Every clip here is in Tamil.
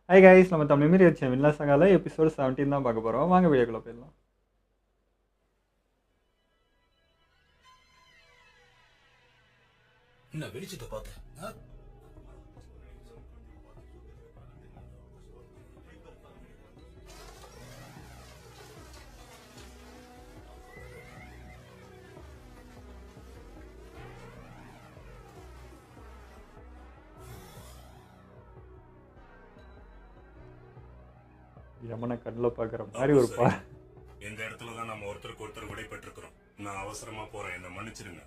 ஹாய் கைஸ், நம்ம தமிழ் மீறி வச்ச வில்லா சங்கால எபிசோட் 17 தான் பார்க்க போகிறோம். வாங்க வீடியோக்குள்ள போயிடலாம். என்ன வெளிச்சத்தை பார்த்தேன்? யமனை கண்ணில் பார்க்குற மாதிரி ஒரு பா. இந்த இடத்துல தான் நம்ம ஒருத்தருக்கு ஒருத்தர் விடை பெற்றிருக்கிறோம். நான் அவசரமா போறேன், என்ன மன்னிச்சிருங்க.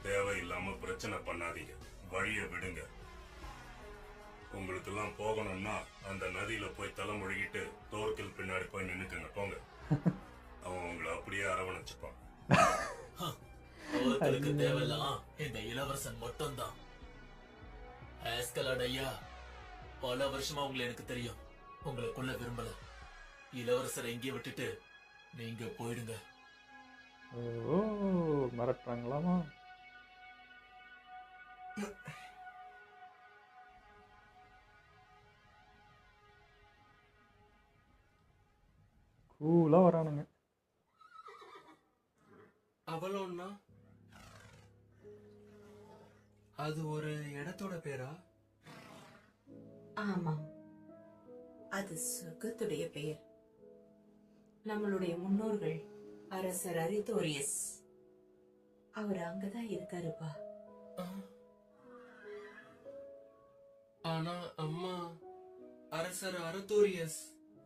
தேவையில்லாம பிரச்சனை பண்ணாதீங்க, வழிய விடுங்க. உங்களுக்கு எல்லாம் போகணும்னா அந்த நதியில போய் தலை முழுகிட்டு தோர்க்கில் பின்னாடி போய் நின்னுக்குங்க, போங்க. அவன் உங்களை அப்படியே அரவணைச்சுப்பான். தோர்களுக்கு தேவையில்லாம் இந்த இளவரசன் மட்டும்தான். ஆஸ்கலாட் ஐயா, பல வருஷமா உங்களை எனக்கு தெரியும். உங்களுக்குள்ள விரும்பல. இளவரசரை எங்கே விட்டுட்டு நீங்க போயிடுங்க. ஓ, மிரட்டுறாங்களாமா? கூலா வரானுங்க. அவளோன்னா அது ஒரு இடத்தோட பேரா? ஆமாம், அது சொர்க்கத்துடைய பெயர். நம்மளுடைய முன்னோர்கள் அரசர் அரிதோரியஸ், அவர் அங்கதான் இருக்காருப்பா. ஆனா அம்மா, அரசர் அரத்தோரியஸ்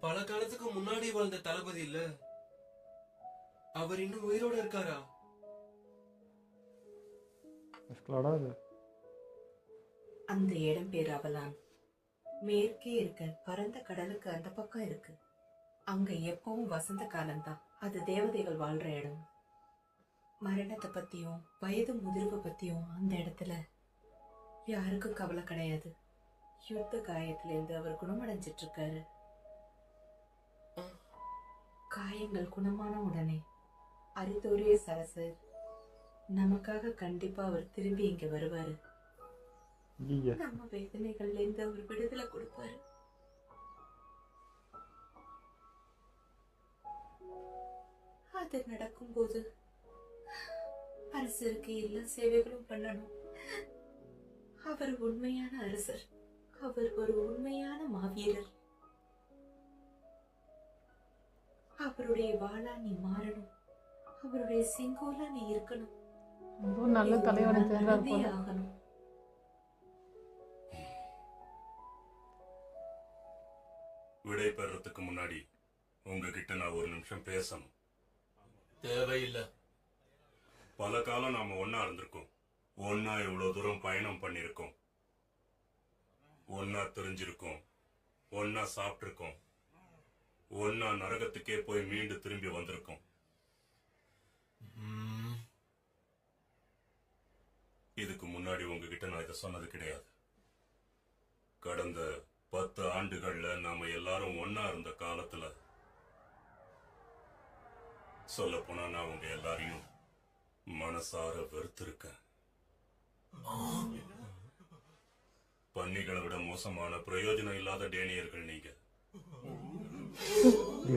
பல காலத்துக்கு முன்னாடி வாழ்ந்த தளபதி இல்ல. அவர் இன்னும் உயிரோட இருக்காரா? அந்த இடம் பேர் அவலான். மேற்கே இருக்க பரந்த கடலுக்கு அந்த பக்கம் இருக்கு. அங்க எப்பவும் வசந்த காலம்தான். அது தேவதைகள் வாழ்ற இடம். மரணத்தை பத்தியும் வயது முதிர்வு பத்தியும் அந்த இடத்துல யாருக்கும் கவலை கிடையாது. யுத்த காயத்துல இருந்து அவர் குணமடைஞ்சிட்டு இருக்காரு. காயங்கள் குணமான உடனே அரிதோரியஸ் அரசர் நமக்காக கண்டிப்பா அவர் திரும்பி இங்க வருவாரு. நம்ம வேதனைகள்ல இருந்து அவர் விடுதலை கொடுப்பாரு. அது நடக்கும்போது அரசருக்கு எல்லா சேவைகளும் பண்ணணும். அவர் உண்மையான அரசர். அவர் ஒரு உண்மையான மாவீரர். அவருடைய வாளா நீ மாறணும். அவருடைய செங்கோலா நீ இருக்கணும். நல்ல தலைவனை ஆகணும். விடை பெறறதுக்கு முன்னாடி உங்ககிட்ட நான் ஒரு நிமிஷம் பேசணும். தேவையில்லை. பல காலம் நாம ஒன்னா இருந்திருக்கோம். ஒன்னா இவ்வளவு தூரம் பயணம் பண்ணிருக்கோம். ஒன்னா தெரிஞ்சிருக்கோம். ஒன்னா சாப்பிட்டிருக்கோம். ஒன்னா நரகத்துக்கே போய் மீண்டு திரும்பி வந்திருக்கோம். இதுக்கு முன்னாடி உங்ககிட்ட நான் இதை சொன்னது கிடையாது. கடந்த 10 ஆண்டுகள்ல நாம எல்லாரும் ஒன்னா இருந்த காலத்துல சொல்ல போனா நான் உங்க எல்லாரையும் மனசார வெறுத்திருக்கேன். பன்னிகளை விட மோசமான பிரயோஜனம் இல்லாத டேனியர்கள் நீங்க.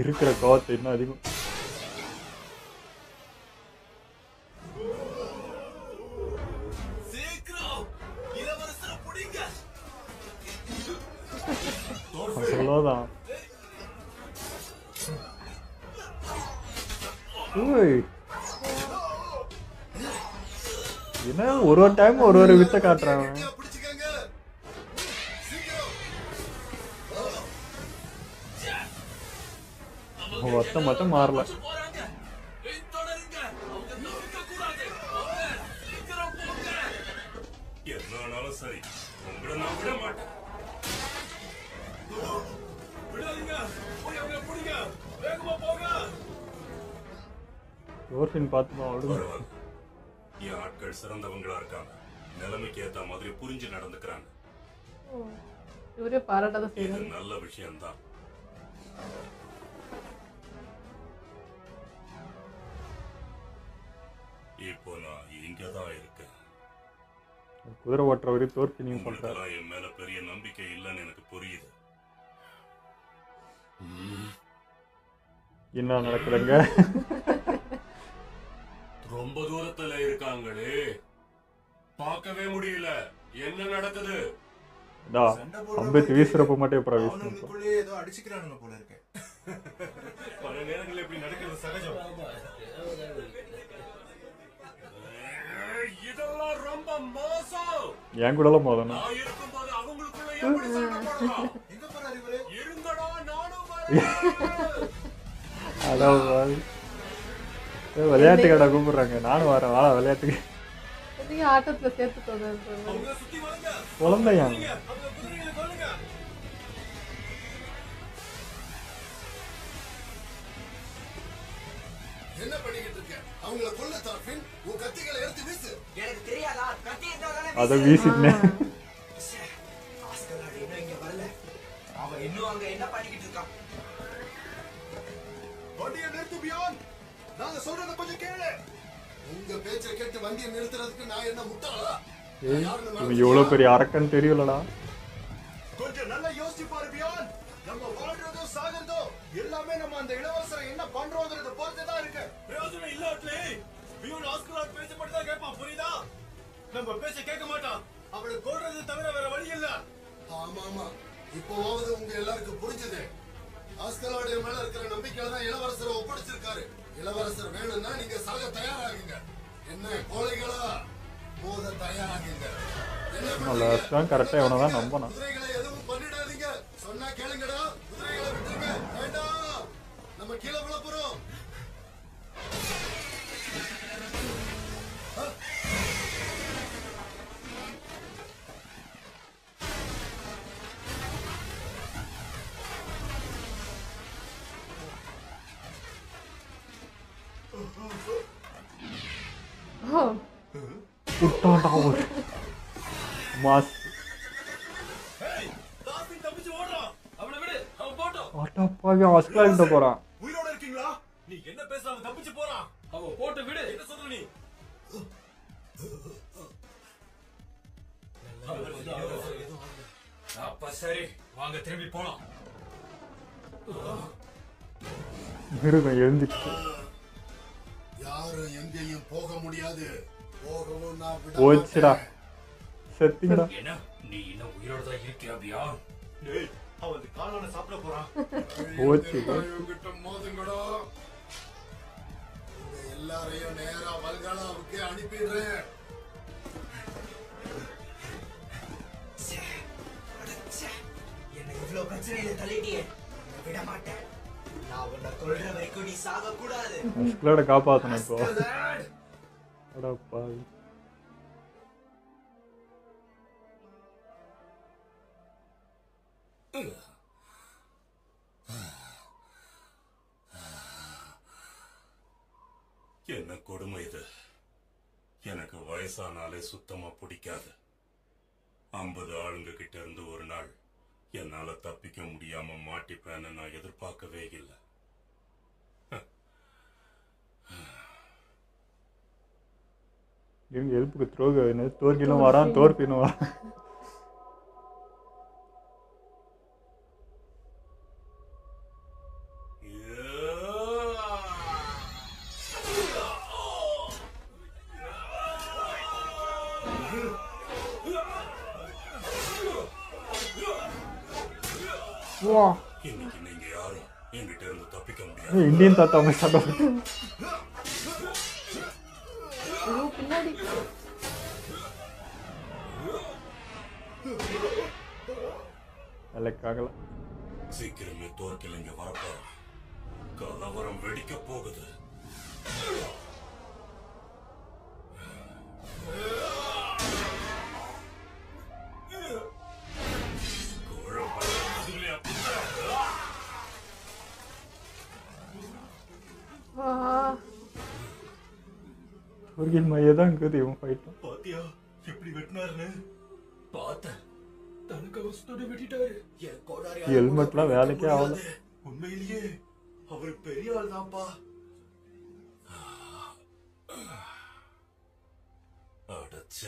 இருக்கிற கோவத்தை இன்னும் அதிகம். அவ்வளோதான். என்ன ஒரு டைம் ஒரு வித்த காட்டுறாங்க. ஒருத்தன் மட்டும் மாறல. என்னாலும் சரி, உங்களை நான் விட மாட்டேன். பார்த்துமா என் ஆட்கள் சிறந்தவங்களா இருக்காங்க. நிலைமைக்கு ஏத்த மாதிரி புரிஞ்சு நடந்துக்கிறாங்க. இவரே பாராட்டாத இது செய்யறாரு. நல்ல விஷயம்தான். இப்போ நான் இங்கதான் இருக்கேன். குதிரை ஓட்டுறவரே தோற்பினியும் சொல்றாரு. உங்களுக்கெல்லாம் என் மேல பெரிய நம்பிக்கை இல்லைன்னு எனக்கு புரியுது. என்ன நடக்குதுங்க? ரொம்ப தூரத்துல இருக்காங்களே, பார்க்கவே முடியல. என்ன நடக்குது? அம்பேத் வீசுறப்ப மட்டும் அப்புறம் வீசணும். அவனுக்குள்ளே ஏதோ அடிச்சுக்கிறானுங்க போல இருக்கு. பல நேரங்கள் இப்படி நடக்கிறது சகஜம். இதெல்லாம் ரொம்ப மோசம். என் கூட எல்லாம் மோதணும். நான் இருக்கும்போது அவங்களுக்குள்ள எப்படி சண்டை போடலாம்? எங்க போறாரு இவரு? இருங்கடா, நானும் வரேன். அதான் விளையாட்டு கடை கூப்பிடுறாங்க. நானும் வரேன், வாடா விளையாட்டுக்கு. நீங்க ஆட்டத்துல சேர்த்துக்கோங்க. அவங்க சுத்தி வாங்க. குழந்தையா? அவங்க குதிரைகளை கொல்லுங்க. என்ன பண்ணிக்கிட்டு இருக்க? அவங்கள கொல்ல தார்பின், உன் கத்திகளை எடுத்து வீசு. எனக்கு தெரியாதா? கத்தி இருந்தாதானே அதை வீசிட்டேன். ஆஸ்கர் இன்னும் இங்க வரல. அவன் இன்னும் அங்க என்ன பண்ணிக்கிட்டு இருக்கான்? வண்டியை நிறுத்து பியான். நாங்க சொல்றத கொஞ்சம் கேளு. உங்க பேச்சை கேட்டு வண்டியை நிறுத்துறதுக்கு நான் என்ன முட்டாளா? இவன் எவ்வளவு பெரிய அரக்கன் தெரியலடா. கொஞ்சம் நல்லா யோசிச்சு பாரு பியான். நம்ம வாழ்றதோ சாகிறதோ எல்லாமே நம்ம அந்த இளவரசரை என்ன பண்றோங்கிறத பொறுத்துதான் இருக்கு. பிரயோஜனம் இல்லாட்லே பியூன் ஆஸ்கர் பேச்ச மட்டும் தான் கேட்பான். புரியுதா? நம்ம பேச்ச கேட்க மாட்டான். அவளை கொல்றது தவிர வேற வழி இல்ல. ஆமா ஆமா, இப்போவாவது உங்க எல்லாருக்கும் புரிஞ்சது. ஆஸ்கரோட மேல இருக்கிற நம்பிக்கையில தான் இளவரசரை ஒப்படைச்சிருக்காரு. இளவரசர் வேணும்னா நீங்க சாக தயாராகுங்க. என்ன கோழைகளா? மோத தயாராகுங்க. கரெக்டா இவனதான் நம்பணும். குதிரைகளை எதுவும் பண்ணிடாதீங்க. சொன்னா கேளுங்கடா. குதிரைகளை விட்டுருங்க. வேண்டாம், நம்ம கீழே விழ போறோம். விட்டான்டா ஒரு மாஸ். தாசின் தப்பிச்சு ஓடுறான். அவனை விடு, அவன் போட்டும். அடப்பாவி, ஆஸ்கர் கிட்ட போறான். உயிரோட இருக்கீங்களா? நீ என்ன பேசுற? அவன் தப்பிச்சு போறான். அவன் போட்டு விடு. என்ன சொல்ற நீ? அப்ப சரி, வாங்க திரும்பி போலாம். மிருகம் எழுந்துச்சு. யாரும் எங்கேயும் போக முடியாது. போகவும் நான் விட போச்சுடா, மாட்டேன். செத்திங்கடா. என்ன, நீ இன்னும் உயிரோட தான் இருக்கியா பியான்? டேய், அவன் காளான சாப்பிட போறான். போச்சு. இவங்கிட்ட மோதுங்கடா. உங்க எல்லாரையும் நேரா வல்காலாவுக்கு அனுப்பிடுறேன். என்ன இவ்வளவு பிரச்சனையில தள்ளிட்டியே, உன்னை விட மாட்டேன். நான் உன்னை கொல்ற வரைக்கும் நீ சாக கூடாது. ஆஸ்கரோட காப்பாத்தணும் இப்போ. அடப்பாவி. என்ன கொடுமை இது. எனக்கு வயசானாலே சுத்தமா பிடிக்காது. 50 ஆளுங்க கிட்ட இருந்து ஒரு நாள் என்னால தப்பிக்க முடியாம மாட்டிப்பேன்னு நான் எதிர்பார்க்கவே இல்லை. இவங்க எழுப்புக்கு தோற்கிலும் வரான், தோற்பினும் வரான். இன்னைக்கு நீங்க யாரும் என்கிட்ட இருந்து தப்பிக்க முடியாது. இந்தியன் தாத்தா மாதிரி சண்டை போட்டு. பின்னாடி வேலைக்காகல. சீக்கிரமே தோற்கில் இங்க வரப்போறோம். கலவரம் வெடிக்க போகுது. தோற்கில் மைய தான் இருக்குது இவன் ஃபைட்டும். பாத்தியா, எப்படி வெட்டினாருன்னு பார்த்தேன். தனக்கவசத்தோட வெட்டிட்டாரு. என் கோடாரி ஹெல்மெட்லாம் வேலைக்கே ஆகல. உண்மையிலேயே அவர் பெரிய ஆள் தான்ப்பா. அடச்ச,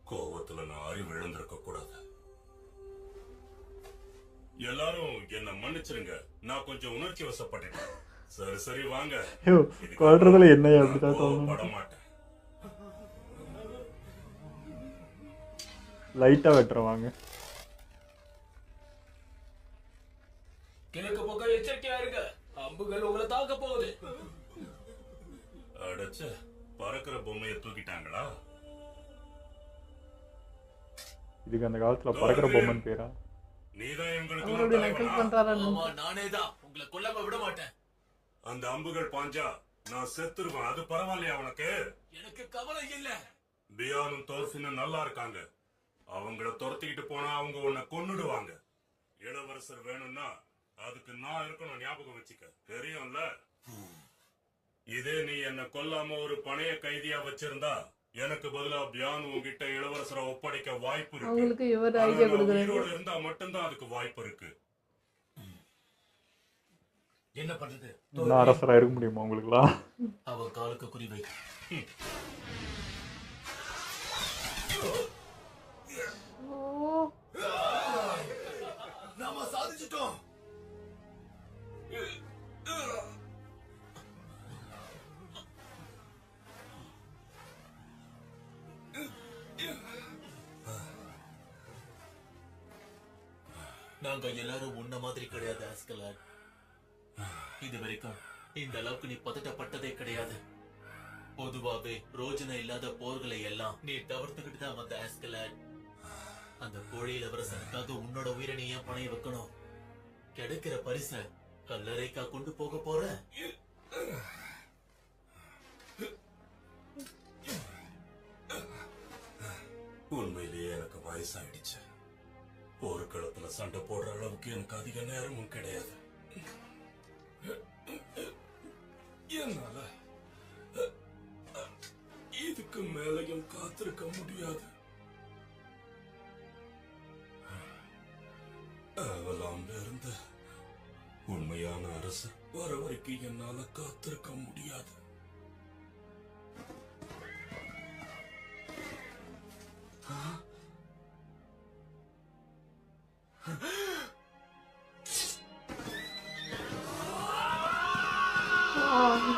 கோவத்துல நான் அறிவு இழந்திருக்க கூடாது. எல்லாரும் என்ன மன்னிச்சிருங்க, நான் கொஞ்சம் உணர்ச்சி வசப்பட்டேன். சரி சரி வாங்க. ஐயோ, கொல்றதுல என்னையா அப்படிதான் தோணும். பட மாட்டேன். லைட்டா வெட்டுறவாங்க. கிழக்கு பக்கம் எச்சரிக்கையா இருங்க. அம்புகள் உங்களை தாக்க போகுது. அடச்ச, பறக்கிற பொம்மையை தூக்கிட்டாங்களா? இதுக்கு அந்த காலத்துல பறக்கிற பொம்மன் பேரா? நீதான் எங்களுக்கு அவரு அப்படி நக்கல் பண்றாரான்னு. ஆமா, நானே தான். உங்களை கொல்லாம விட மாட்டேன். அந்த அம்புகள் பாஞ்சா நான் செத்துருவேன். அது பரவாயில்லையா உனக்கு? எனக்கு கவலை இல்ல. பியானும் தோர்ஃபினும் நல்லா இருக்காங்க. அவங்கள துரத்திக்கிட்டு போனா அவங்க உன்னை கொன்னுடுவாங்க. இளவரசர் வேணும்னா அதுக்கு நான் இருக்கணும், ஞாபகம் வச்சுக்க. தெரியும்ல? இதே நீ என்ன கொல்லாம ஒரு பணைய கைதியா வச்சிருந்தா எனக்கு பதிலா பியான் உன்கிட்ட இளவரசரை ஒப்படைக்க வாய்ப்பு இருக்கு. அவங்களுக்கு இவர் ஆனா ஐடியா நான் கொடுக்குறாரு. உயிரோட இருந்தா மட்டும்தான் அதுக்கு வாய்ப்பு இருக்கு. என்ன பண்றது? இன்னும் அரசரா இருக்க முடியுமா உங்களுக்குலாம்? அவ காலுக்கு குறிவை. ஓ, நாம சாதிச்சிட்டோம். நாங்க எல்லாரும் உன்ன மாதிரி கிடையாது ஆஸ்கலாட். இது வரைக்கும் இந்த அளவுக்கு நீ பதட்டப்பட்டதே கிடையாது. பொதுவாவே ரோஜனை இல்லாத போர்களை எல்லாம் நீ தவிர்த்துக்கிட்டு தான் வந்த ஆஸ்கலாட். அந்த கோழி இளவரசனுக்காக உன்னோட உயிரை நீ ஏன் பணைய வைக்கணும்? கிடைக்கிற பரிச கல்லறைக்கா கொண்டு போக போற? உண்மையிலேயே எனக்கு வயசாயிடுச்சு. போர்க்களத்துல சண்டை போடுற அளவுக்கு எனக்கு அதிக நேரமும் கிடையாது. என்னால இதுக்கு மேலையும் காத்திருக்க முடியாது. அவலாம்ல இருந்த உண்மையான அரசு வர வரைக்கும் என்னால காத்திருக்க முடியாது.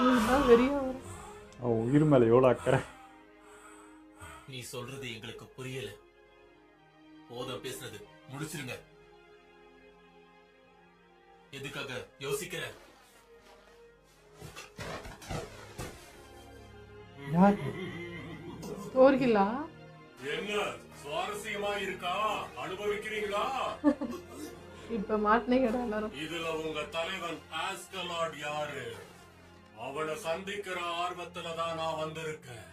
இதுதான் வெறியா வரும். அவன் உயிர் மேல எவ்வளவு அக்கறை. நீ சொல்றது எங்களுக்கு புரியல. போதும் பேசுனது, முடிச்சிருங்க. எதுக்காக யோசிக்கிற? யார்? தோர்கிலா? என்ன சுவாரஸ்யமா இருக்கா? அனுபவிக்கிறீங்களா? இப்ப மாட்டினீங்கடா எல்லாரும். இதுல உங்க தலைவன் ஆஸ்கலாட் யாரு? அவனை சந்திக்கிற ஆர்வத்துல தான் நான் வந்திருக்கேன்.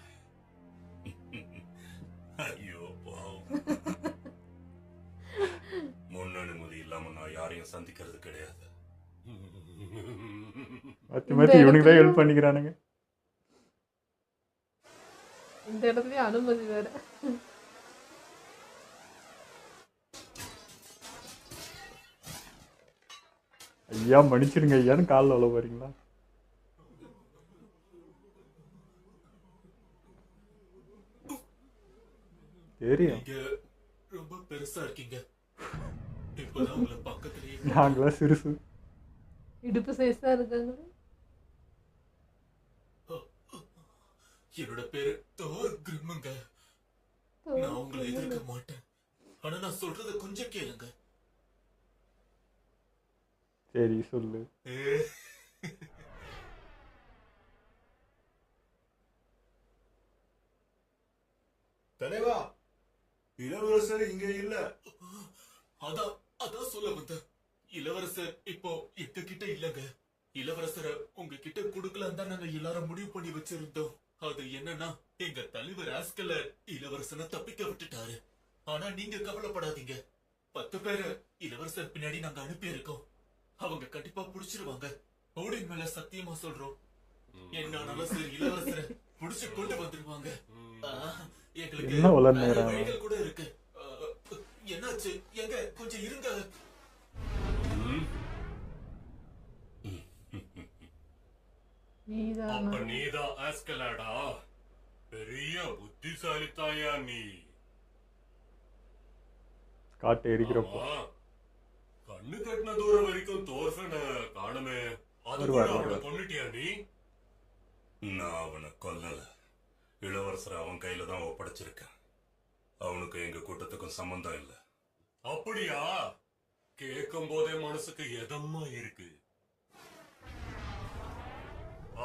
ஐயோ பாவம். முன்னனுமதி இல்லாம நான் யாரையும் சந்திக்கிறது கிடையாது. மாத்தி மாத்தி இவனுக்கு தான் ஹெல்ப் பண்ணிக்கிறானுங்க. இந்த இடத்துலயே அனுமதி வேற. ஐயா மன்னிச்சிடுங்க ஐயான்னு காலில் அவ்வளோ போறீங்களா? தெரியும், நீங்க ரொம்ப பெருசா இருக்கீங்க. இப்பதான் உங்களை பக்கத்துலயே நாங்களா சிறுசு. இடுப்பு சைஸ் தான் இருக்காங்க. என்னோட பேரு தோர் கிரிம்முங்க. நான் உங்களை எதிர்க்க மாட்டேன். ஆனா நான் சொல்றத கொஞ்சம் கேளுங்க. சரி சொல்லு. தலைவா, இளவரசர் இங்க இல்ல. அதான் அதான் சொல்ல வந்த. இளவரசர் இப்போ எங்க கிட்ட இல்லங்க. இளவரசரை உங்ககிட்ட குடுக்கலாம் தான் நாங்க எல்லாரும் முடிவு பண்ணி வச்சிருந்தோம். அது என்னன்னா, எங்க தலைவர் ஆஸ்கலர் இளவரசனை தப்பிக்க விட்டுட்டாரு. ஆனா நீங்க கவலைப்படாதீங்க. 10 பேரை இளவரசர் பின்னாடி நாங்க அனுப்பி இருக்கோம். அவங்க கண்டிப்பா புடிச்சிருவாங்க. ஓடின் மேல சத்தியமா சொல்றோம். என்னாலும் சரி, இளவரசரை புடிச்சு கொண்டு வந்துருவாங்க. எங்களுக்கு என்ன வேற வளர்ந்துக்கிறான் வழிகள் கூட இருக்கு. என்னாச்சு? எங்க கொஞ்சம் இருங்க. நீதானா அப்ப நீதான் ஆஸ்கலாடா? பெரிய புத்திசாலித்தாயா நீ. காட்டு எரிக்கிறப்போ ஆமா. கண்ணு கட்டின தூரம் வரைக்கும் தோர்ஃபன காணுமே. அது கூட வருவார், அவனை வருவார். கொன்னுட்டியா நீ? நான் அவனை கொல்லல. இளவரசரை அவன் கையில தான் ஒப்படைச்சிருக்கேன். அவனுக்கு எங்க கூட்டத்துக்கும் சம்பந்தம் இல்ல. அப்படியா? கேட்கும் போதே மனசுக்கு எதமா இருக்கு.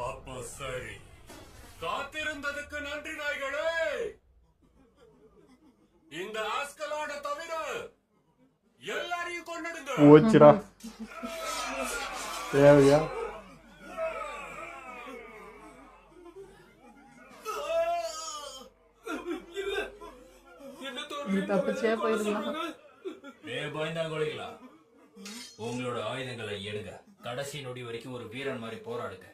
அப்ப சரி, காத்திருந்ததுக்கு நன்றி நாய்களே. இந்த ஆஸ்கலாட தவிர எல்லாரையும் கொன்னுடுங்க. போச்சுடா தேவையா நீ தப்பிச்சே போயிருக்கலாம் பயந்தாங்கொழிகளா, உங்களோட ஆயுதங்களை எடுங்க. கடைசி நொடி வரைக்கும் ஒரு வீரன் மாதிரி போராடுங்க.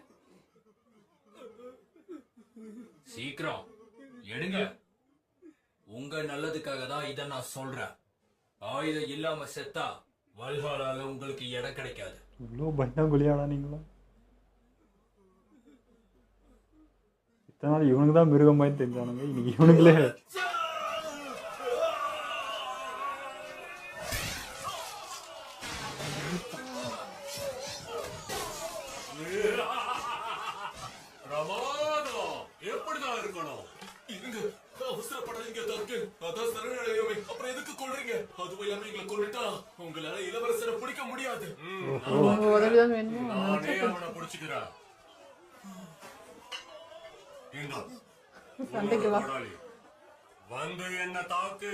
சீக்கிரம் எடுங்க. உங்க நல்லதுக்காக தான் இதை நான் சொல்றேன். ஆயுதம் இல்லாம செத்தா வல்ஹாலால உங்களுக்கு இடம் கிடைக்காது. இவ்வளோ பயந்தாங்குழியாடா நீங்களா? இத்தனை நாள் இவனுக்கு தான் மிருகம் மாதிரி தெரிஞ்சானுங்க, இன்னைக்கு இவனுங்களே பிரமாதம். எப்படிதான் இருக்கணும்? இருங்க, அவசரப்படாதீங்க தர்க்கு. அதான் சரணடையவை. அப்புறம் எதுக்கு கொல்றீங்க? அதுவும் இல்லாம எங்களை கொல்லிட்டா உங்களால இளவரசரை பிடிக்க முடியாது. உங்க உதவிதான் வேணுமோ நானே அவனை பிடிச்சுக்கிறேன். இந்தா, சண்டைக்கு வா. போராளி. வந்து என்ன தாக்கு.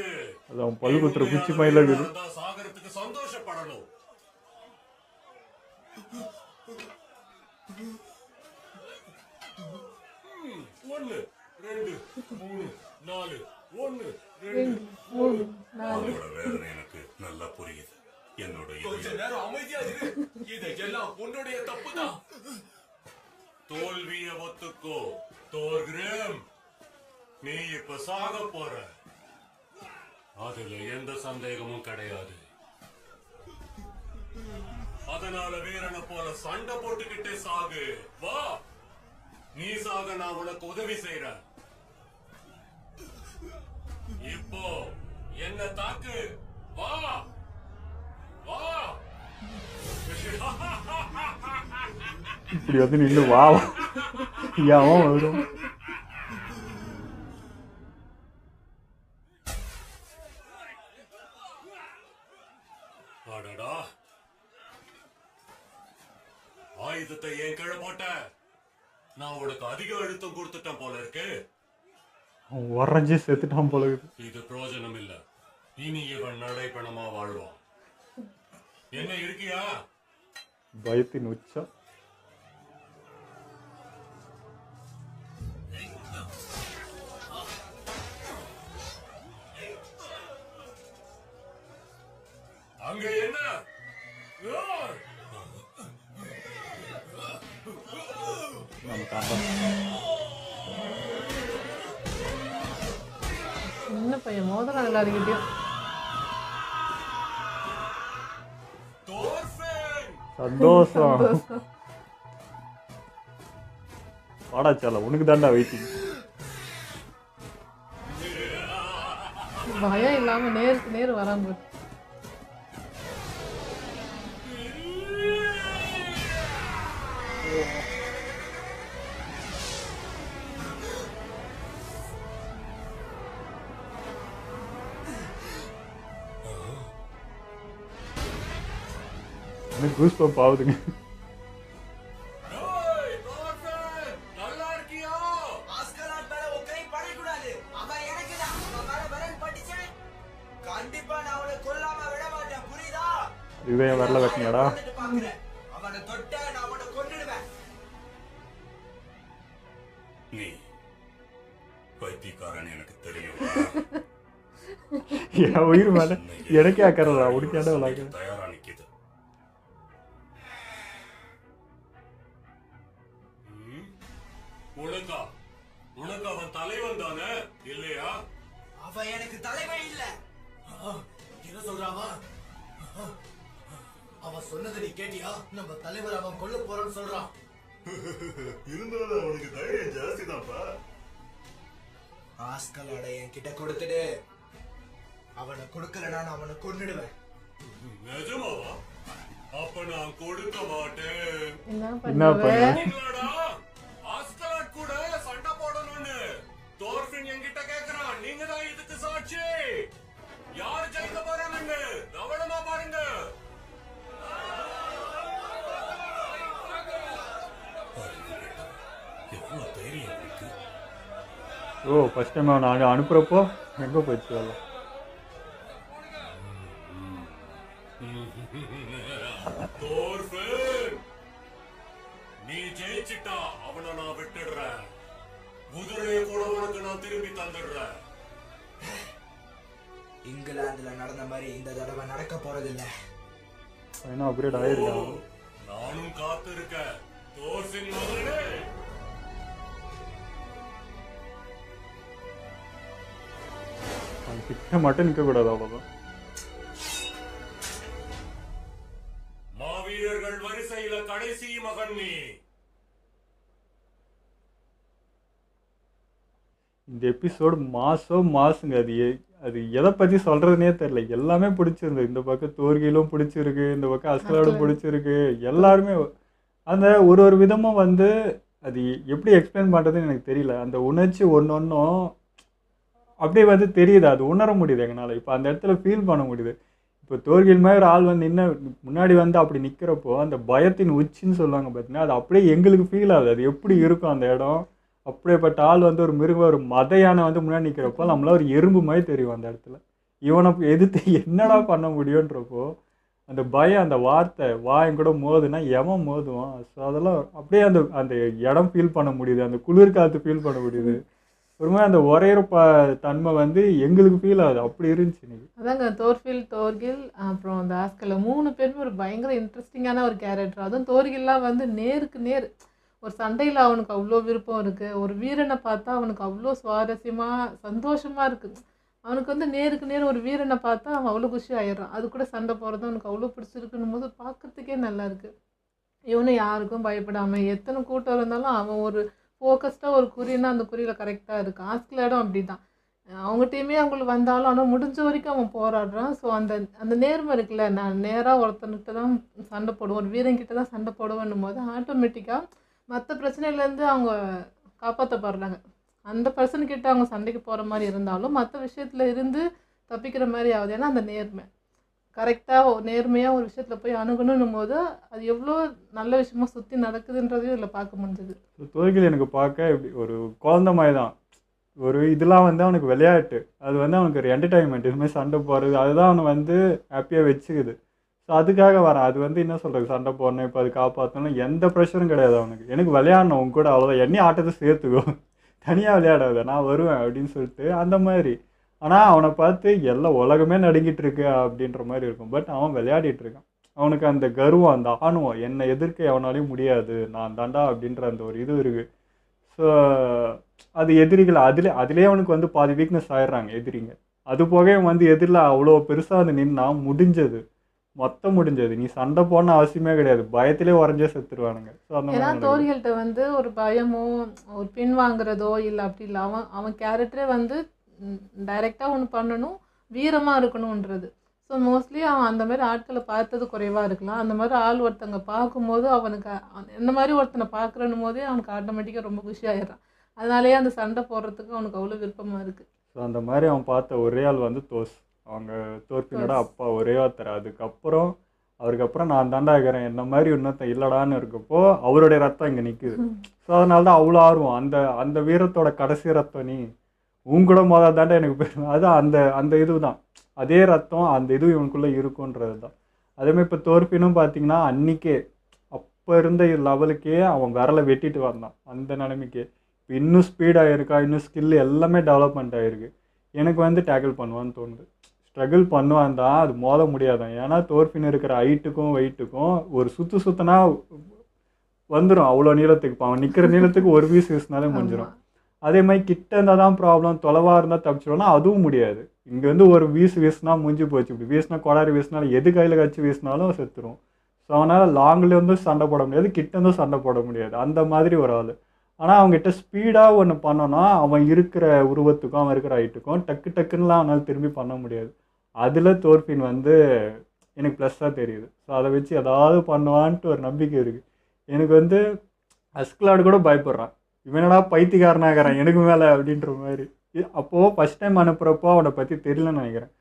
அது அவன் பல்லு குத்துற குச்சி மயில இருக்குது. நான் சாகரத்துக்கு சந்தோஷப்படணும். ஒன்னு 2 3 4 1 2 அவனோட வேதனை எனக்கு நல்லா புரியுது. என்னோட கொஞ்ச இதயம் நேரம் அமைதியா இரு. இதெல்லாம் உன்னுடைய தப்புதான். தோல்விய ஒத்துக்கோ தோர்கிரேம். நீ இப்ப சாக போற, அதுல எந்த சந்தேகமும் கிடையாது. அதனால வீரனை போல சண்டை போட்டுக்கிட்டே சாகு. வா, நீ சாக நான் உனக்கு உதவி செய்யறேன். இப்போ என்ன தாக்கு. வா வா. இப்படி வந்து நின்று வா அவன் வரும். அடடா, ஆயுதத்தை ஏன் கீழே போட்ட? நான் உனக்கு அதிக அழுத்தம் கொடுத்துட்டேன் போல இருக்கு. அவன் உறைஞ்சி செத்துட்டான் போல இருக்குது. இது பிரயோஜனம் இல்ல. இனி இவன் நடைபணமா வாழ்வான். என்ன இருக்கியா? பயத்தின் உச்சம். அங்க என்ன? சின்ன பையன் மோதிரம் எல்லாருக்கிட்டையும். சந்தோஷம். வாடாச்சால உனக்கு தாண்டா வெயிட்டிங். பயம் இல்லாம நேருக்கு நேர் வராம எனக்கு கூஸ் பம்ப் ஆகுதுங்க. நல்லா இருக்கியா? ஆஸ்கலாட் மேல உன் கை படக்கூடாது. அவன் எனக்குதான். அவன் மேல விரல் பட்டுச்சு, கண்டிப்பா நான் அவனை கொல்லாம விட மாட்டேன். புரியுதா? இதுவே வரல வெட்டினியாடா? பாக்குறேன். அவனை தொட்ட நான் அவனை கொன்னுடுவேன். நீ பைத்தியக்காரன் எனக்கு தெரியும். என் உயிர் மேல எனக்கே ஆக்கிறதா உனக்கேண்டா விளாக்க. தயாரா நிக்குது. ஒழுங்கா உனக்கு அவன் தலைவன் தானே இல்லையா? அவன் எனக்கு தலைவன் இல்ல. என்ன சொல்றாவா? அவன் சொன்னதை நீ கேட்டியா? நம்ம தலைவர் அவன் கொல்ல போறான்னு சொல்றான். இருந்தாலும் அவனுக்கு தைரியம் ஜாஸ்தி தான்ப்பா. ஆஸ்கலோட என்கிட்ட கொடுத்துடு. அவனை கொடுக்கலனா நான் அவனை கொன்னுடுவேன். நிஜமாவா? அப்ப நான் கொடுக்க மாட்டேன். என்ன என்ன பண்ணுவ? நீங்களாடா ஆஸ்கலாட் கூட சண்டை போடணும்னு தோர்ஃபின் என்கிட்ட கேக்குறான். நீங்க தான் இதுக்கு சாட்சி. யார் ஜெயிக்க போறாங்கன்னு கவனமா பாருங்க. எவ்வளவு தைரியம் இருக்கு. ஓ ஃபர்ஸ்ட் டைம் அவனை அங்கே அனுப்புகிறப்போ எங்கே போயிடுச்சு வேலை? தோர்ஃபின், நீ ஜெயிச்சிட்டா அவனை நான் விட்டுடுறேன். குதிரையை கூட உனக்கு நான் திரும்பி தந்துடுறேன். இங்கிலாந்துல நடந்த மாதிரி இந்த தடவை நடக்க போறதில்ல. பையனும் அப்கிரேட் ஆகிருக்கான். நானும் காத்திருக்கேன். தோர்ஃபின் மகனே, அவன் கிட்ட மட்டும் நிற்கக்கூடாது, அவ்வளோதான். மாவீரர்கள் வரிசையில கடைசி மகன் நீ. இந்த எபிசோடு மாசுங்க. அது எதை பற்றி சொல்கிறதுனே தெரில. எல்லாமே பிடிச்சிருந்தது. இந்த பக்கம் தோர்கிலும் பிடிச்சிருக்கு, இந்த பக்கம் அஸ்கலோடும் பிடிச்சிருக்கு. எல்லாருமே அந்த ஒரு விதமும் வந்து அது எப்படி எக்ஸ்பிளைன் பண்ணுறதுன்னு எனக்கு தெரியல. அந்த உணர்ச்சி ஒன்றும் அப்படியே வந்து தெரியுது, அது உணர முடியுது எங்களால். இப்போ அந்த இடத்துல ஃபீல் பண்ண முடியுது. இப்போ தோர்கில் மாதிரி ஒரு ஆள் வந்து முன்னாடி வந்து அப்படி நிற்கிறப்போ அந்த பயத்தின் உச்சின்னு சொல்லுவாங்க பார்த்தீங்கன்னா, அது அப்படியே எங்களுக்கு ஃபீல் ஆகுது. அது எப்படி இருக்கும் அந்த இடம். அப்படியேப்பட்ட ஆள் வந்து ஒரு மிருகம், ஒரு மத யானை வந்து முன்னாடி நிற்கிறப்போ நம்மள ஒரு எறும்பு மாதிரி தெரியும் அந்த இடத்துல. இவனை எதிர்த்து என்னடா பண்ண முடியுன்றப்போ அந்த பயம், அந்த வார்த்தை வாயும் கூட மோதுனா எவன் மோதுவான். ஸோ அதெல்லாம் அப்படியே அந்த அந்த இடம் ஃபீல் பண்ண முடியுது, அந்த குளிர் காற்று ஃபீல் பண்ண முடியுது. ஒரு மாதிரி அந்த ஒரேற தன்மை வந்து எங்களுக்கு ஃபீல் ஆகுது. அப்படி இருந்துச்சு இன்னைக்கு. அதாங்க தோர்கில் அப்புறம் அந்த ஆஸ்கல் 3 பேருமே ஒரு பயங்கர இன்ட்ரெஸ்டிங்கான ஒரு கேரக்டர். அதுவும் தோர்கில்லாம் வந்து நேருக்கு நேர் ஒரு சண்டையில் அவனுக்கு அவ்வளோ விருப்பம் இருக்குது. ஒரு வீரனை பார்த்தா அவனுக்கு அவ்வளோ சுவாரஸ்யமாக சந்தோஷமாக இருக்குது. அவனுக்கு வந்து நேருக்கு நேர் ஒரு வீரனை பார்த்தா அவன் அவ்வளோ குஷி ஆயிடுறான். அது கூட சண்டை போகிறது அவனுக்கு அவ்வளோ பிடிச்சிருக்குன்னும் போது பார்க்குறதுக்கே நல்லா இருக்குது. இவனும் யாருக்கும் பயப்படாமல் எத்தனை கூட்டம் இருந்தாலும் அவன் ஒரு ஃபோக்கஸ்டாக ஒரு குறின்னா அந்த குறியில் கரெக்டாக இருக்குது. ஆஸ்கலாடும் அப்படி தான். அவங்க டீமே அவங்களுக்கு வந்தாலும் ஆனால் முடிஞ்ச வரைக்கும் அவன் போராடுறான். ஸோ அந்த அந்த நேர்மை இருக்குல்ல, நான் நேராக ஒருத்தன்கிட்ட தான் சண்டை போடுவேன், ஒரு வீரன்கிட்ட தான் சண்டை போடுவேன்னும் போது ஆட்டோமேட்டிக்காக மற்ற பிரச்சனையிலேருந்து அவங்க காப்பாற்றப்படுறாங்க. அந்த பர்சன்கிட்ட அவங்க சண்டைக்கு போகிற மாதிரி இருந்தாலும் மற்ற விஷயத்தில் இருந்து தப்பிக்கிற மாதிரி ஆகுது. ஏன்னா அந்த நேர்மை கரெக்டாக நேர்மையாக ஒரு விஷயத்தில் போய் அணுகணும் போது அது எவ்வளோ நல்ல விஷயமா சுற்றி நடக்குதுன்றதையும் இதில் பார்க்க முடிஞ்சது. தோர்கில் எனக்கு பார்க்க இப்படி ஒரு குழந்த மாதிரி தான். ஒரு இதெல்லாம் வந்து அவனுக்கு விளையாட்டு, அது வந்து அவனுக்கு ஒரு என்டர்டைன்மெண்ட். இதுமாதிரி சண்டை போடுறது அதுதான் அவனை வந்து ஹாப்பியாக வச்சுக்குது. ஸோ அதுக்காக வரான். அது வந்து என்ன சொல்கிறது, சண்டை போடணும், இப்போ அது காப்பாற்றணும், எந்த ப்ரெஷரும் கிடையாது அவனுக்கு. எனக்கு விளையாடணும் உங்க கூட, அவ்வளோதான், என்னையும் ஆட்டத்தை சேர்த்துக்கோ, தனியாக விளையாடாத, நான் வருவேன் அப்படின்னு சொல்லிட்டு அந்த மாதிரி. ஆனால் அவனை பார்த்து எல்லா உலகமே நடுங்கிட்டு இருக்கு அப்படின்ற மாதிரி இருக்கும். பட் அவன் விளையாடிட்டு இருக்கான். அவனுக்கு அந்த கர்வம், அந்த ஆணுவம், என்னை எதிர்க்க எவனாலையும் முடியாது, நான் தாண்டா அப்படின்ற அந்த ஒரு இது இருக்குது. ஸோ அது எதிரிகள் அதிலே அவனுக்கு வந்து பாதி வீக்னஸ் ஆயிடுறாங்க எதிரிங்க. அது போக வந்து எதிரில் அவ்வளோ பெருசாக வந்து நின்னா முடிஞ்சது, மொத்தம் முடிஞ்சது. நீ சண்டை போன அவசியமே கிடையாது, பயத்திலே உறைஞ்சே செத்துருவானுங்க. ஸோ அந்த ஏன்னா மாதிரி தோர்கில்கிட்ட வந்து ஒரு பயமோ ஒரு பின் வாங்குறதோ இல்லை அப்படி இல்லை. அவன் கேரக்டரே வந்து டைரெக்டாக ஒன்று பண்ணணும், வீரமாக இருக்கணுன்றது. ஸோ மோஸ்ட்லி அவன் அந்த மாதிரி ஆட்களை பார்த்தது குறைவாக இருக்கலாம். அந்த மாதிரி ஆள் ஒருத்தங்க பார்க்கும்போது அவனுக்கு இந்த மாதிரி ஒருத்தனை பார்க்குறன்னும் போதே அவனுக்கு ஆட்டோமேட்டிக்காக ரொம்ப குஷியாகிடுறான். அதனாலேயே அந்த சண்டை போடுறதுக்கு அவனுக்கு அவ்வளோ விருப்பமாக இருக்குது. ஸோ அந்த மாதிரி அவன் பார்த்த ஒரே ஆள் வந்து அவங்க தோர்பினோட அப்பா ஒரே ஒருத்தர். அதுக்கப்புறம் நான் தாண்டா இருக்கிறேன், என்ன மாதிரி இன்னொருத்தன் இல்லடான்னு இருக்கப்போ அவருடைய ரத்தம் இங்கே நிற்குது. ஸோ அதனால தான் அவ்வளோ ஆர்வம். அந்த வீரத்தோட கடைசி ரத்தம் நீ உங்கூட மொதல் தாண்டா எனக்கு போயிடும். அதுதான் அந்த இது தான், அதே ரத்தம் அந்த இது இவனுக்குள்ளே இருக்குன்றது தான். அதேமாதிரி இப்போ தோர்பினும் பார்த்தீங்கன்னா அன்றைக்கே அப்போ இருந்த லெவலுக்கே அவன் விரலை வெட்டிட்டு வந்தான் அந்த நிலைமைக்கே. இப்போ இன்னும் ஸ்பீடாக இருக்கா, இன்னும் ஸ்கில் எல்லாமே டெவலப்மெண்ட் ஆகிருக்கு. எனக்கு வந்து டேக்கிள் பண்ணுவான்னு தோணுது. ஸ்ட்ரகிள் பண்ணுவான் தான், அது மோத முடியாதான். ஏன்னா தோர்பின் இருக்கிற ஹைட்டுக்கும் வெயிட்டுக்கும் ஒரு சுற்றுனா வந்துடும் அவ்வளோ நீளத்துக்கு. இப்போ அவன் நிற்கிற நீளத்துக்கு ஒரு பீஸ் வீசினாலே முடிஞ்சிடும். அதே மாதிரி கிட்ட இருந்தால் தான் ப்ராப்ளம், தொலைவாக இருந்தால் தப்பிச்சிடும்னா அதுவும் முடியாது. இங்கே வந்து ஒரு வீசுனா முடிஞ்சு போச்சு. இப்படி வீசினா கொடாரி வீசினாலும் எது கையில் கட்சி வீசினாலும் செத்துரும். ஸோ அவனால் லாங்லேருந்தும் சண்டை போட முடியாது, கிட்டேருந்தும் சண்டை போட முடியாது, அந்த மாதிரி ஒரு ஆள். ஆனால் அவங்ககிட்ட ஸ்பீடாக ஒன்று பண்ணோன்னா அவன் இருக்கிற உருவத்துக்கும் அவன் இருக்கிற ஹைட்டுக்கும் டக்கு டக்குன்னுலாம் அவனால் திரும்பி பண்ண முடியாது. அதில் தோர்ஃபின் வந்து எனக்கு ப்ளஸ்ஸாக தெரியுது. ஸோ அதை வச்சு ஏதாவது பண்ணுவான்ட்டு ஒரு நம்பிக்கை இருக்குது எனக்கு. வந்து அஸ்கலாடு கூட பயப்படுறான், இவனடா பைத்தியக்காரனாகிறான் எனக்கு மேலே அப்படின்ற மாதிரி. அப்போது ஃபஸ்ட் டைம் அனுப்புகிறப்போ அவனை பற்றி தெரியலன்னு நினைக்கிறேன்.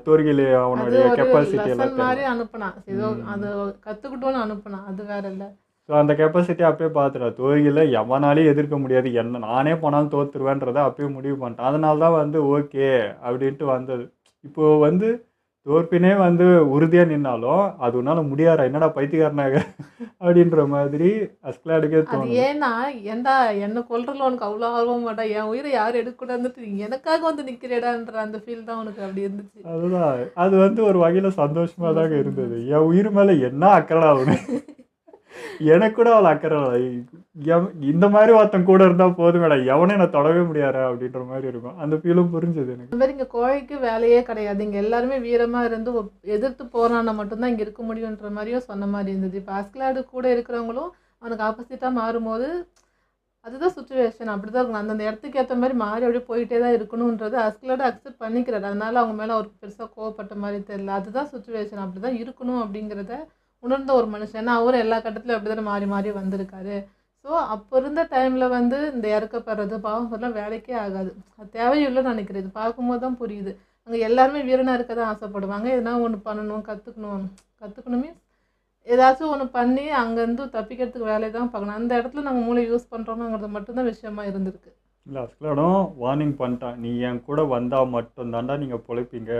தோர்கில் அது அவனுடைய ஒரு கெப்பாசிட்டி லெசன் எல்லாம் மாதிரி தெரியல. அனுப்புனான், ஏதோ அது கத்துக்கிட்டோன்னு அனுப்புனான், அது வேற இல்ல. ஸோ அந்த கெப்பாசிட்டி அப்பயே பார்த்துட்டா. தோர்கில் எவனாலையும் எதிர்க்க முடியாது, என்ன நானே போனாலும் தோற்றுருவேன்றதை அப்பயே முடிவு பண்ணிட்டான். அதனால தான் வந்து ஓகே அப்படின்ட்டு வந்தது. இப்போது வந்து தோற்பினே வந்து உறுதியாக நின்னாலும் அது உன்னால் முடியாதா, என்னடா பைத்தியக்காரனாக அப்படின்ற மாதிரி அஸ்கலாடுக்கே அது தோணும். ஏன்னா ஏன்டா என்ன கொல்றதுல உனக்கு அவ்வளோ ஆர்வம் மாட்டா, என் உயிரை யாரும் எடுக்கக்கூடாதுன்னுட்டு நீ எனக்காக வந்து நிற்கிறேடான்ற அந்த ஃபீல் தான் உனக்கு அப்படி இருந்துச்சு. அதுதான், அது வந்து ஒரு வகையில் சந்தோஷமாக தாங்க இருந்தது. என் உயிர் மேலே என்ன அக்கறை அவனு, எனக்கு கூட அவள் அக்கறை இந்த மாதிரி ஒருத்தன் கூட இருந்தால் போதும் மேடம், எவனே நான் தொடவே முடியாத அப்படின்ற மாதிரி இருக்கும். அந்த ஃபீலும் புரிஞ்சது எனக்கு. இந்த மாதிரி இங்கே கோழைக்கு வேலையே கிடையாது, இங்கே எல்லாருமே வீரமாக இருந்து எதிர்த்து போராடினா மட்டும்தான் இங்கே இருக்க முடியுன்ற மாதிரியும் சொன்ன மாதிரி இருந்தது. இப்போ அஸ்கலாடு கூட இருக்கிறவங்களும் அவனுக்கு ஆப்போசிட்டாக மாறும்போது அதுதான் சுச்சுவேஷன், அப்படி தான் இருக்கணும். அந்தந்த இடத்துக்கு ஏற்ற மாதிரி மாறி அப்படியே போயிட்டே தான் இருக்கணுன்றது அஸ்கலாடு அக்செப்ட் பண்ணிக்கிறாரு. அதனால அவங்க மேலே அவருக்கு பெருசாக கோவப்பட்ட மாதிரி தெரியல. அதுதான் சுச்சுவேஷன், அப்படி தான் இருக்கணும் அப்படிங்கிறத உணர்ந்த ஒரு மனுஷன். ஏன்னா அவரும் எல்லா கட்டத்துலையும் அப்படி தானே மாறி மாறி வந்திருக்காரு. ஸோ அப்போ இருந்த டைமில் வந்து இந்த இறக்கப்படுறது பாவம் வேலைக்கே ஆகாது, அது தேவையில்லைன்னு நினைக்கிறேன். இது பார்க்கும்போது தான் புரியுது. அங்கே எல்லாருமே வீரனாக இருக்க தான் ஆசைப்படுவாங்க, எதனா ஒன்று பண்ணணும், கற்றுக்கணும் மீன்ஸ் ஏதாச்சும் ஒன்று பண்ணி அங்கேருந்து தப்பிக்கிறதுக்கு வேலையை தான் பார்க்கணும். அந்த இடத்துல நம்ம மூளை யூஸ் பண்ணுறோமாங்கிறது மட்டும்தான் விஷயமா இருந்திருக்கு. இல்லை, அஸ்கலாடும் வார்னிங் பண்ணிட்டான், நீ என் கூட வந்தால் மட்டும்தாண்டா நீங்கள் பொழைப்பீங்க,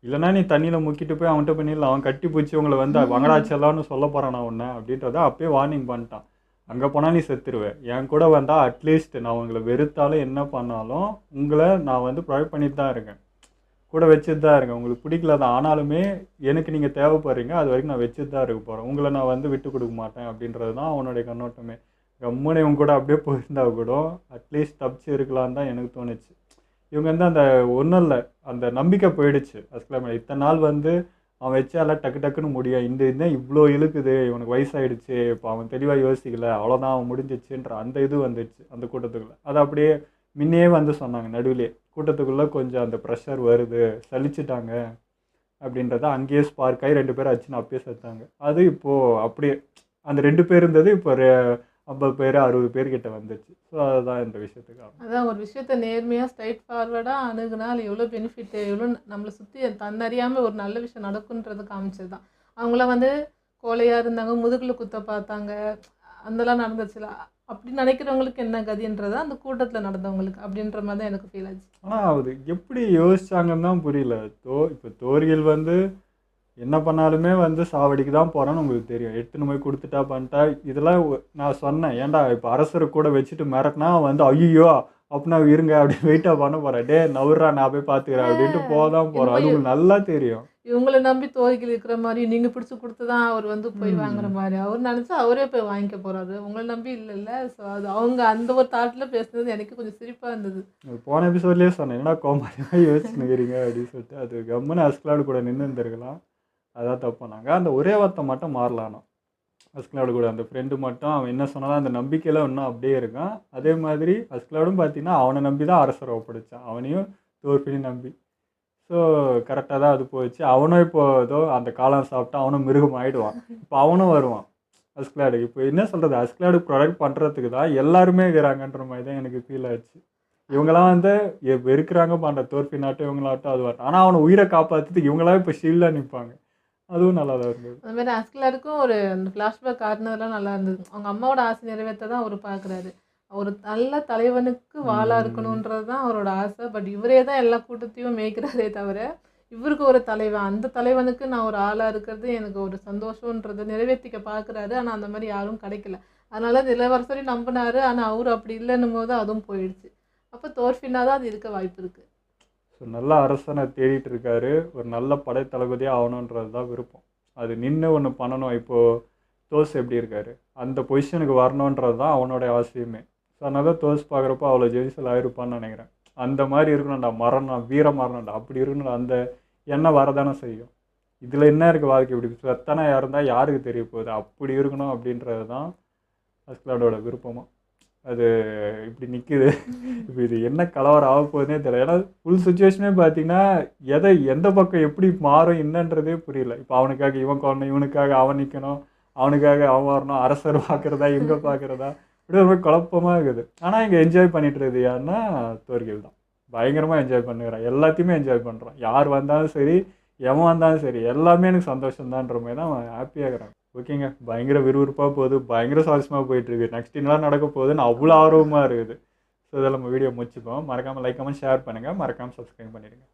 இல்லைனா நீ தண்ணியில் முக்கிட்டு போய் அவன்கிட்ட பண்ணிடலாம், அவன் கட்டி பிடிச்சி உங்களை வந்து வங்கடாச்சலான்னு சொல்ல போகிறான் நான் ஒன்று அப்படின்றத அப்பயே வார்னிங் பண்ணிட்டான். அங்கே போனால் நீ செத்துருவேன், என் கூட வந்தால் அட்லீஸ்ட் நான் உங்களை வெறுத்தாலும் என்ன பண்ணாலும் உங்களை நான் வந்து ப்ரொவைட் பண்ணிட்டு தான் இருக்கேன், கூட வச்சுட்டு தான் இருக்கேன். உங்களுக்கு பிடிக்கல தான் ஆனாலுமே எனக்கு நீங்கள் தேவைப்படுறீங்க, அது வரைக்கும் நான் வச்சுட்டு தான் இருக்க போகிறேன், உங்களை நான் வந்து விட்டு கொடுக்க மாட்டேன் அப்படின்றது தான் அவனுடைய கண்ணோட்டமே. கம்முனை இவங்க கூட அப்படியே போயிருந்தா கூட அட்லீஸ்ட் தப்பிச்சு இருக்கலான்னு தான் எனக்கு தோணுச்சு. இவங்க வந்து அந்த ஒன்றும் இல்லை, அந்த நம்பிக்கை போயிடுச்சு அஸ்கலாடு. இத்தனை நாள் வந்து அவன் வச்சால டக்கு டக்குன்னு முடியும், இந்த இதுதான் இவ்வளோ இழுக்குது, இவனுக்கு வயசாகிடுச்சு, இப்போ அவன் தெளிவாக யோசிக்கல, அவ்வளோதான் அவன் முடிஞ்சிச்சுன்ற அந்த இது வந்துடுச்சு அந்த கூட்டத்துக்குள்ளே. அது அப்படியே முன்னே வந்து சொன்னாங்க நடுவிலே, கூட்டத்துக்குள்ளே கொஞ்சம் அந்த ப்ரெஷர் வருது, சலிச்சுட்டாங்க அப்படின்றத அங்கேயே ஸ்பார்க் ஆகி 2 பேர் ஆச்சுன்னு அப்பயே செத்தாங்க. அது இப்போது அப்படியே அந்த 2 பேர் இருந்தது இப்போ 50 பேர் 60 பேர்கிட்ட வந்துச்சு. ஸோ அதுதான் இந்த விஷயத்துக்கு ஆகும். அதான் ஒரு விஷயத்த நேர்மையாக ஸ்ட்ரைட் ஃபார்வர்டாக அணுகுனால் எவ்வளோ பெனிஃபிட், எவ்வளோ நம்மளை சுற்றி தன்னறியாமல் ஒரு நல்ல விஷயம் நடக்குன்றது காமிச்சது தான். அவங்களாம் வந்து கோழையாக இருந்தாங்க, முதுகில் குத்த பார்த்தாங்க, அதெல்லாம் நடந்துச்சுல. அப்படி நினைக்கிறவங்களுக்கு என்ன கதின்றதா அந்த கூட்டத்தில் நடந்தவங்களுக்கு அப்படின்ற மாதிரி தான் எனக்கு ஃபீல் ஆச்சு. ஆனால் அது எப்படி யோசிச்சாங்கன்னு தான் புரியல. இப்போ தோர்கில் வந்து என்ன பண்ணாலுமே வந்து சாவடிக்கு தான் போகிறான்னு உங்களுக்கு தெரியும், எடுத்துன்னு போய் கொடுத்துட்டா பண்ணிட்டா. இதெல்லாம் நான் சொன்னேன், ஏன்டா இப்போ அரசரை கூட வச்சுட்டு மிரட்டினா வந்து ஐயோ அப்படின்னா இருங்க அப்படின்னு வெயிட்டாக பண்ண போகிறேன், டே நவுறா நான் போய் பார்த்துக்கிறேன் அப்படின்ட்டு போதான் போகிறோம். அது உங்களுக்கு நல்லா தெரியும். இவங்களை நம்பி தோர்கில் இருக்கிற மாதிரி நீங்கள் பிடிச்சி கொடுத்து தான் அவர் வந்து போய் வாங்குற மாதிரி அவர் நினச்சா அவரே போய் வாங்கிக்க போகிறாரு, உங்களை நம்பி இல்லைல்ல. ஸோ அது அவங்க அந்த ஒரு தாட்டில் பேசுனது எனக்கு கொஞ்சம் சிரிப்பாக இருந்தது. போன எபிசோட்லேயே சொன்னேன், என்னடா கோமாளியாக யோசிச்சுக்கிறீங்க அப்படின்னு சொல்லிட்டு. அது கம்முன்னு அஸ்கலாடு கூட நின்று இருந்திருக்கலாம், அதான் தப்பு பண்ணாங்க. அந்த ஒரே வார்த்தை மட்டும் மாறலானோ அஸ்கலாடு கூட, அந்த ஃப்ரெண்டு மட்டும் அவன் என்ன சொன்னாலும் அந்த நம்பிக்கையில் இன்னும் அப்படியே இருக்கான். அதே மாதிரி அஸ்கலாடும் பார்த்தீங்கன்னா அவனை நம்பி தான் அரசரை ஒப்படைச்சான், அவனையும் தோற்பினையும் நம்பி. ஸோ கரெக்டாக தான் அது போயிடுச்சு. அவனும் இப்போ ஏதோ அந்த காலம் சாப்பிட்டா அவனும் மிருகம் ஆகிடுவான். இப்போ அவனும் வருவான் அஸ்கலாடு. இப்போ என்ன சொல்கிறது, அஸ்கலாடு ப்ரொடக்ட் பண்ணுறதுக்கு தான் எல்லாருமே இருக்கிறாங்கன்ற மாதிரி தான் எனக்கு ஃபீல் ஆச்சு. இவங்களாம் வந்து வெறுக்கிறாங்க பண்ணுற தோற்பினாட்டும் இவங்களாட்டும் அதுவாட்டும், ஆனால் அவனை உயிரை காப்பாற்றுறதுக்கு இவங்களாம் இப்போ ஷீல்டாக நிற்பாங்க. அதுவும் நல்லா தான் இருந்தது. அந்த மாதிரி அஸ்கலாடுக்கும் ஒரு அந்த ஃப்ளாஷ்பேக் காட்டினதெல்லாம் நல்லா இருந்தது. அவங்க அம்மாவோட ஆசை நிறைவேற்ற தான் அவர் பார்க்குறாரு. ஒரு நல்ல தலைவனுக்கு வாளாக இருக்கணுன்றது தான் அவரோட ஆசை. பட் இவரே தான் எல்லா கூட்டத்தையும் மேய்க்கிறாரே தவிர இவருக்கு ஒரு தலைவன், அந்த தலைவனுக்கு நான் ஒரு ஆளாக இருக்கிறது எனக்கு ஒரு சந்தோஷன்றதை நிறைவேற்றிக்க பார்க்குறாரு. ஆனால் அந்த மாதிரி யாரும் கிடைக்கல. அதனால அந்த இளவரசரையும் நம்பினாரு, ஆனால் அவர் அப்படி இல்லைன்னும் போது அதுவும் போயிடுச்சு. அப்போ தோற்பினா தான் அது இருக்க வாய்ப்பு இருக்குது. ஸோ நல்ல அரசனை தேடிட்டு இருக்காரு, ஒரு நல்ல படை தளபதியாக ஆகணுன்றது தான் விருப்பம். அது நின்று ஒன்று பண்ணணும். இப்போது தோஸ் எப்படி இருக்காரு, அந்த பொசிஷனுக்கு வரணுன்றது தான் அவனோட அவசியமே. ஸோ அதனால தோஸ் பார்க்குறப்போ அவ்வளோ ஜெயிசல் ஆயிருப்பான்னு நினைக்கிறேன். அந்த மாதிரி இருக்கணும்டா, மரணம் வீர மரணம்டா, அப்படி இருக்கணும்டா, அந்த எண்ணம் வரதானே செய்யும். இதில் என்ன இருக்குது வாழ்க்கை, இப்படி செத்தனா இருந்தால் யாருக்கு தெரிய போகுது, அப்படி இருக்கணும் அப்படின்றது தான் அஸ்கலாடோட விருப்பமாக. அது இப்படி நிற்குது. இப்போ இது என்ன கலவரம் ஆக போகுதுன்னே தெரியல. ஏன்னா ஃபுல் சுச்சுவேஷனே பார்த்தீங்கன்னா எந்த பக்கம் எப்படி மாறும் என்னன்றதே புரியல. இப்போ அவனுக்காக இவன் கொள்ளணும், இவனுக்காக அவன் நிற்கணும், அவனுக்காக அவன் வரணும், அரசர் பார்க்குறதா இவங்க பார்க்குறதா, இப்படி ரொம்ப குழப்பமாக இருக்குது. ஆனால் இங்கே என்ஜாய் பண்ணிட்டு இருக்குது யாருன்னா தோர்கில் தான். பயங்கரமாக என்ஜாய் பண்ணுறான், எல்லாத்தையுமே என்ஜாய் பண்ணுறான். யார் வந்தாலும் சரி, எவன் வந்தாலும் சரி, எல்லாமே எனக்கு சந்தோஷம்தான்ற மாதிரி தான் அவன் ஹாப்பியாகிறான். ஓகேங்க, பயங்கர விறுவிறுப்பாக போகுது, பயங்கர சுவாரஸ்யமாக போயிட்டுருக்கு. நெக்ஸ்ட் என்னலாம் நடக்க போகுதுன்னு அவ்வளோ ஆர்வமாக இருக்குது. ஸோ இதெல்லாம் நம்ம வீடியோ முடிச்சுப்போம். மறக்காமல் லைக் கமெண்ட் ஷேர் பண்ணுங்கள், மறக்காமல் சப்ஸ்கிரைப் பண்ணிடுங்க.